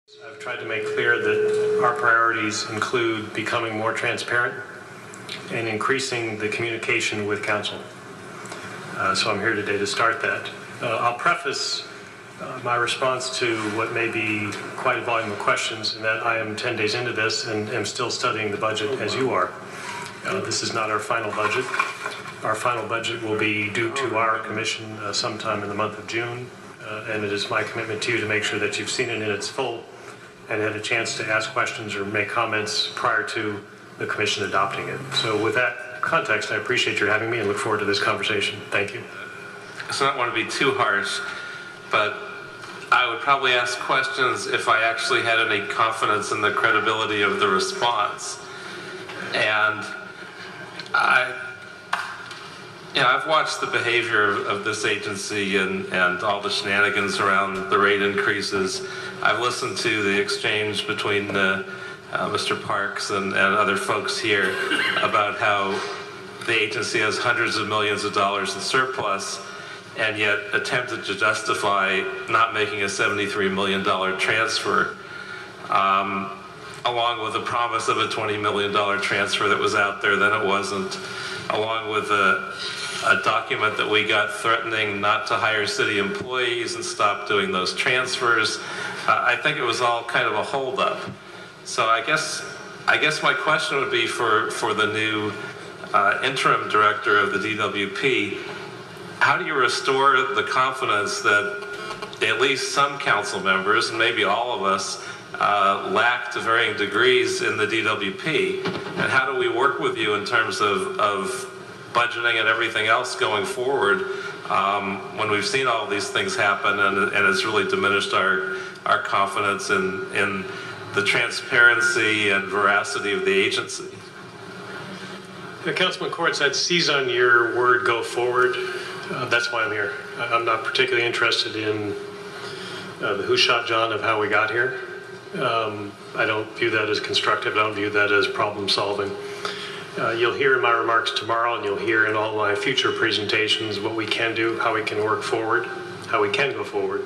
I've tried to make clear that our priorities include becoming more transparent and increasing the communication with council. So I'm here today to start that. I'll preface my response to what may be quite a volume of questions in that I am 10 days into this and am still studying the budget as you are. This is not our final budget. Our final budget will be due to our commission sometime in the month of June, and it is my commitment to you to make sure that you've seen it in its full and had a chance to ask questions or make comments prior to the commission adopting it. So with that context, I appreciate your having me and look forward to this conversation. Thank you. So I don't want to be too harsh, but I would probably ask questions if I actually had any confidence in the credibility of the response. And I've watched the behavior of this agency and all the shenanigans around the rate increases. I've listened to the exchange between Mr. Parks and other folks here about how the agency has hundreds of millions of dollars in surplus and yet attempted to justify not making a $73 million transfer, along with the promise of a $20 million transfer that was out there, then it wasn't, along with a document that we got threatening not to hire city employees and stop doing those transfers. I think it was all kind of a holdup. So I guess my question would be for the new interim director of the DWP, how do you restore the confidence that at least some council members, and maybe all of us, lack to varying degrees in the DWP? And how do we work with you in terms of budgeting and everything else going forward when we've seen all these things happen and it's really diminished our confidence in the transparency and veracity of the agency? Councilman Court said, seize on your word, go forward. That's why I'm here. I'm not particularly interested in the who shot John of how we got here. I don't view that as constructive. I don't view that as problem solving. You'll hear in my remarks tomorrow, and you'll hear in all my future presentations what we can do, how we can work forward, how we can go forward,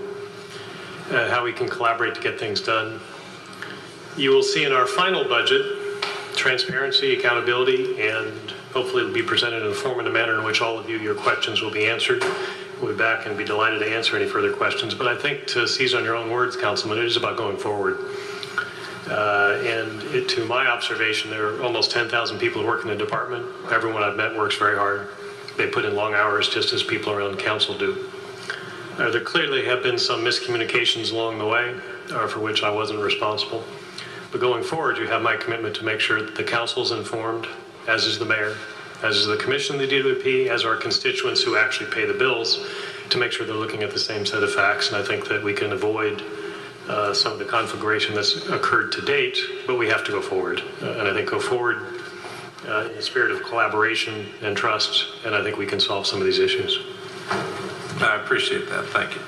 how we can collaborate to get things done. You will see in our final budget transparency, accountability, and hopefully it'll be presented in a form and a manner in which all of you, your questions will be answered. We'll be back and be delighted to answer any further questions. But I think, to seize on your own words, Councilman, it is about going forward. To my observation, there are almost 10,000 people who work in the department. Everyone I've met works very hard. They put in long hours just as people around council do. There clearly have been some miscommunications along the way, for which I wasn't responsible. But going forward, you have my commitment to make sure that the council's informed, as is the mayor, as is the commission, the DWP, as our constituents who actually pay the bills, to make sure they're looking at the same set of facts. And I think that we can avoid some of the conflagration that's occurred to date, but we have to go forward. And I think go forward in the spirit of collaboration and trust, and I think we can solve some of these issues. I appreciate that. Thank you.